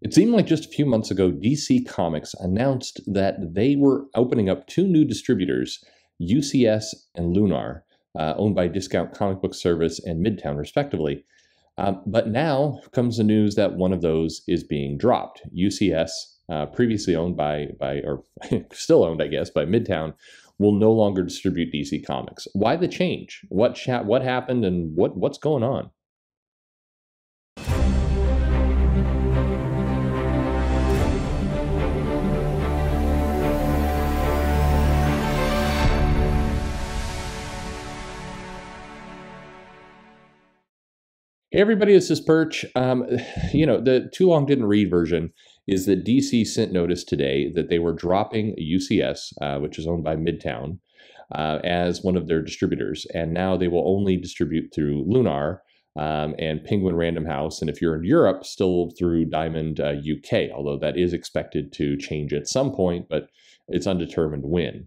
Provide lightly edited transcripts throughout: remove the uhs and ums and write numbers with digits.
It seemed like just a few months ago, DC Comics announced that they were opening up two new distributors, UCS and Lunar, owned by Discount Comic Book Service and Midtown, respectively. But now comes the news that one of those is being dropped. UCS, previously owned or still owned, I guess, by Midtown, will no longer distribute DC Comics. Why the change? What happened, and what's going on? Hey everybody, this is Perch. The too long didn't read version is that DC sent notice today that they were dropping UCS, which is owned by Midtown, as one of their distributors. And now they will only distribute through Lunar and Penguin Random House. And if you're in Europe, still through Diamond UK, although that is expected to change at some point, but it's undetermined when.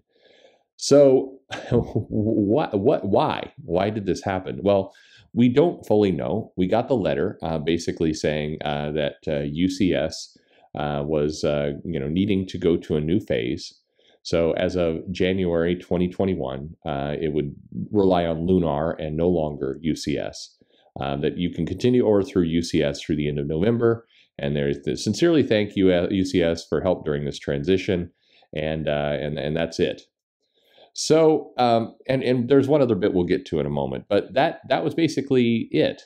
So why did this happen? Well, we don't fully know. We got the letter basically saying that UCS was needing to go to a new phase. So as of January 2021, it would rely on Lunar and no longer UCS. That you can continue order through UCS through the end of November. And there's the sincerely thank you UCS for help during this transition, and that's it. So, and there's one other bit we'll get to in a moment, but that was basically it.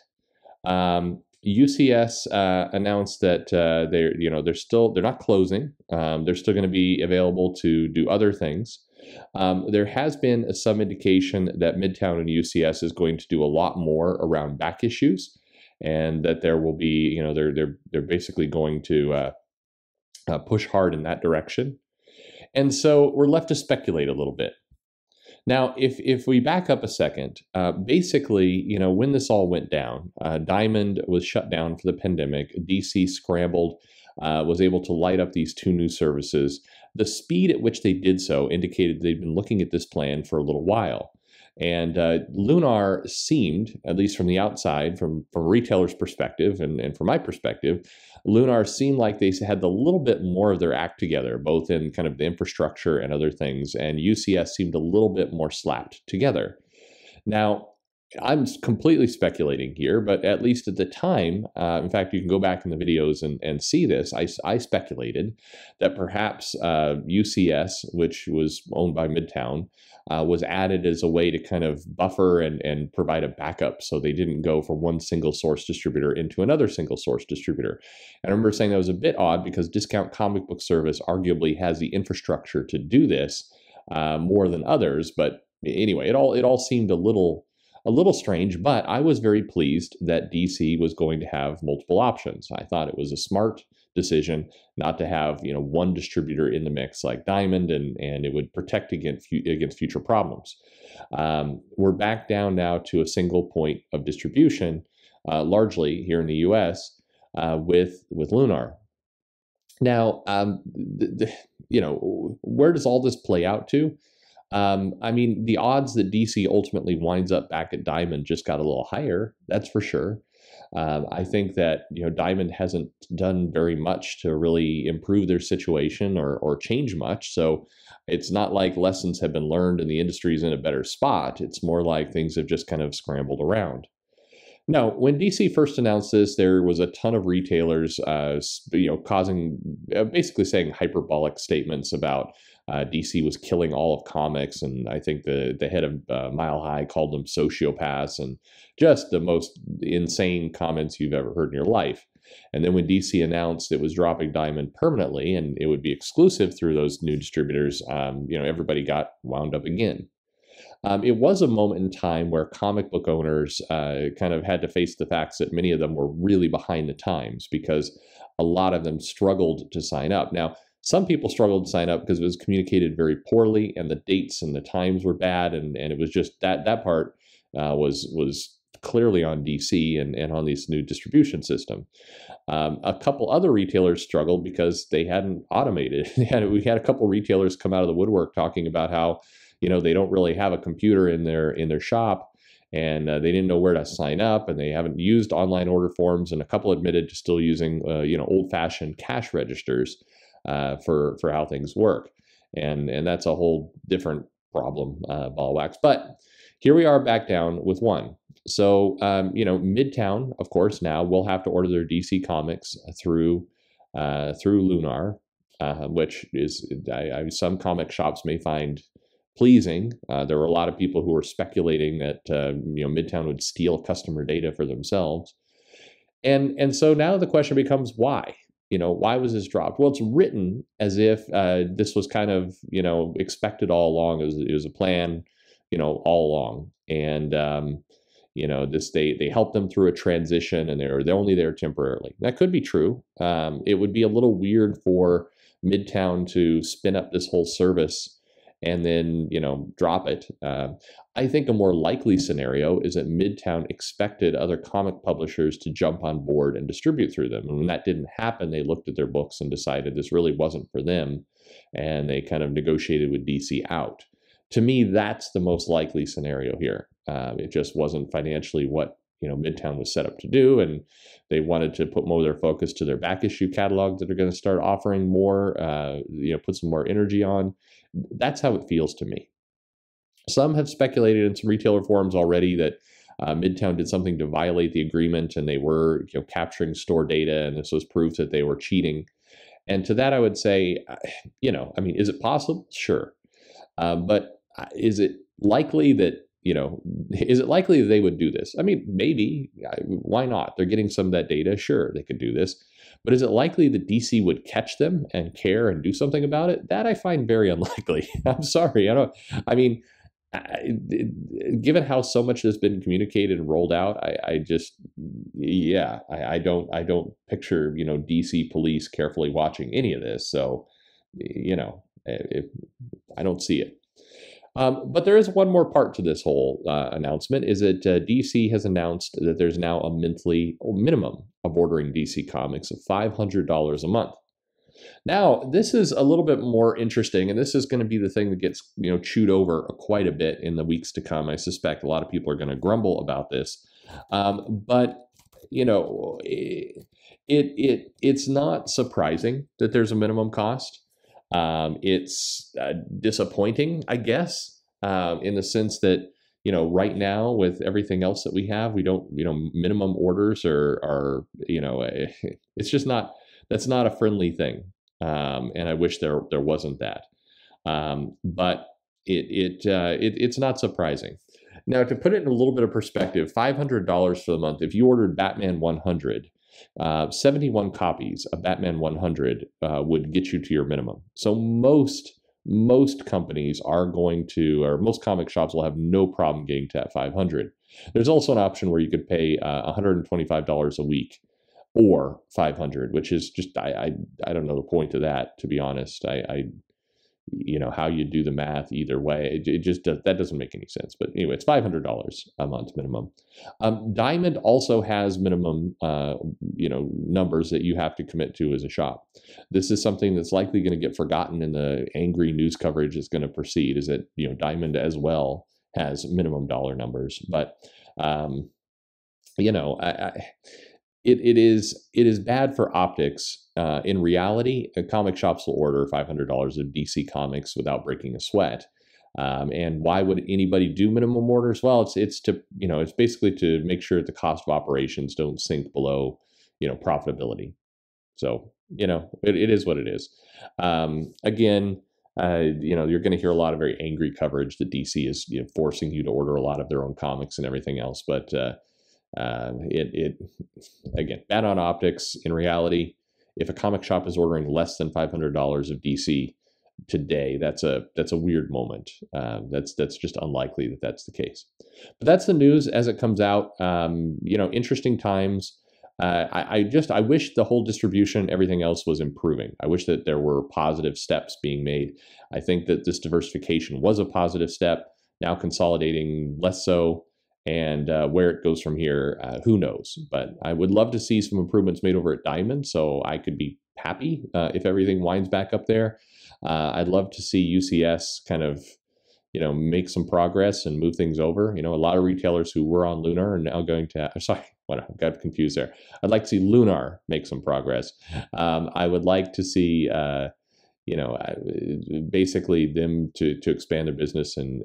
UCS announced that they're not closing. They're still going to be available to do other things. There has been some indication that Midtown and UCS is going to do a lot more around back issues, and that there will be, they're basically going to push hard in that direction. And so we're left to speculate a little bit. Now, if we back up a second, basically, when this all went down, Diamond was shut down for the pandemic. DC scrambled, was able to light up these two new services. The speed at which they did so indicated they'd been looking at this plan for a little while. And Lunar seemed, at least from the outside, from a retailer's perspective and from my perspective, Lunar seemed like they had a little bit more of their act together, both in kind of the infrastructure and other things, and UCS seemed a little bit more slapped together. Now, I'm completely speculating here, but at least at the time, in fact, you can go back in the videos and see this, I speculated that perhaps UCS, which was owned by Midtown, was added as a way to kind of buffer and provide a backup so they didn't go from one single source distributor into another single source distributor. And I remember saying that was a bit odd because Discount Comic Book Service arguably has the infrastructure to do this more than others. But anyway, it all seemed a little strange, but I was very pleased that DC was going to have multiple options. I thought it was a smart decision not to have one distributor in the mix like Diamond, and it would protect against future problems. We're back down now to a single point of distribution, largely here in the U.S. With Lunar. Now, where does all this play out to? I mean, the odds that DC ultimately winds up back at Diamond just got a little higher, that's for sure. I think that, Diamond hasn't done very much to really improve their situation or change much. So it's not like lessons have been learned and the industry is in a better spot. It's more like things have just kind of scrambled around. Now, when DC first announced this, there was a ton of retailers, basically saying hyperbolic statements about DC was killing all of comics, and I think the head of Mile High called them sociopaths, and just the most insane comments you've ever heard in your life. And then when DC announced it was dropping Diamond permanently and it would be exclusive through those new distributors, everybody got wound up again. It was a moment in time where comic book owners kind of had to face the facts that many of them were really behind the times because a lot of them struggled to sign up. Now, some people struggled to sign up because it was communicated very poorly and the dates and the times were bad, and it was just that part was clearly on DC and on this new distribution system. A couple other retailers struggled because they hadn't automated. We had a couple retailers come out of the woodwork talking about how they don't really have a computer in their shop, and they didn't know where to sign up, and they haven't used online order forms, and a couple admitted to still using old-fashioned cash registers for how things work, and that's a whole different problem, ball wax. But here we are back down with one. So Midtown, of course, now will have to order their DC comics through Lunar, which is some comic shops may find pleasing. There were a lot of people who were speculating that Midtown would steal customer data for themselves, and so now the question becomes why. Why was this dropped? Well, it's written as if this was kind of expected all along. It was a plan, all along, and they helped them through a transition, and they're only there temporarily. That could be true. It would be a little weird for Midtown to spin up this whole service and then drop it. I think a more likely scenario is that Midtown expected other comic publishers to jump on board and distribute through them. And when that didn't happen, they looked at their books and decided this really wasn't for them, and they kind of negotiated with DC out. To me, that's the most likely scenario here. It just wasn't financially what Midtown was set up to do, and they wanted to put more of their focus to their back issue catalog that are going to start offering more, put some more energy on. That's how it feels to me. Some have speculated in some retailer forums already that Midtown did something to violate the agreement, and they were capturing store data, and this was proof that they were cheating. And to that, I would say, is it possible? Sure. But is it likely that they would do this? I mean, maybe. Why not? They're getting some of that data. Sure, they could do this. But is it likely that DC would catch them and care and do something about it? That I find very unlikely. I'm sorry. Given how so much has been communicated and rolled out, I don't picture DC police carefully watching any of this. So, I don't see it. But there is one more part to this whole announcement, is that DC has announced that there's now a monthly minimum of ordering DC comics of $500 a month. Now, this is a little bit more interesting, and this is going to be the thing that gets chewed over quite a bit in the weeks to come. I suspect a lot of people are going to grumble about this, but it's not surprising that there's a minimum cost. It's disappointing, I guess, in the sense that, right now with everything else that we have, we don't, minimum orders are it's just not, that's not a friendly thing. And I wish there wasn't that. But it's not surprising. Now, to put it in a little bit of perspective, $500 for the month, if you ordered Batman 100, 71 copies of Batman 100 would get you to your minimum. So most companies are going to, or most comic shops will have no problem getting to that 500. There's also an option where you could pay $125 a week or 500, which is just, I don't know the point of that, to be honest. How you do the math either way, it just that doesn't make any sense. But anyway, it's $500 a month minimum. Diamond also has minimum numbers that you have to commit to as a shop. This is something that's likely going to get forgotten in the angry news coverage that's going to proceed, is that Diamond as well has minimum dollar numbers. But it is bad for optics. In reality, comic shops will order $500 of DC comics without breaking a sweat. And why would anybody do minimum orders? Well, it's basically to make sure that the cost of operations don't sink below, profitability. So, it is what it is. Again, you're going to hear a lot of very angry coverage that DC is, forcing you to order a lot of their own comics and everything else. But again, bad on optics. In reality, if a comic shop is ordering less than $500 of DC today, that's a weird moment. That's just unlikely that that's the case. But that's the news as it comes out. Interesting times. I wish the whole distribution, everything else was improving. I wish that there were positive steps being made. I think that this diversification was a positive step. Now consolidating, less so. And where it goes from here, who knows? But I would love to see some improvements made over at Diamond, so I could be happy if everything winds back up there. I'd love to see UCS kind of, make some progress and move things over. A lot of retailers who were on Lunar are now going to, sorry, I got confused there. I'd like to see Lunar make some progress. I would like to see, basically them to expand their business and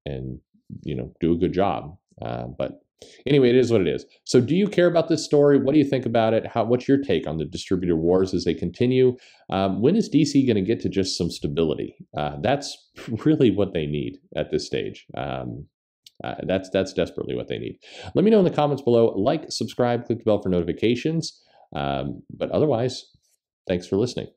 do a good job. But anyway, it is what it is. So do you care about this story? What do you think about it? What's your take on the distributor wars as they continue? When is DC going to get to just some stability? That's really what they need at this stage. That's desperately what they need. Let me know in the comments below. Like, subscribe, click the bell for notifications. But otherwise, thanks for listening.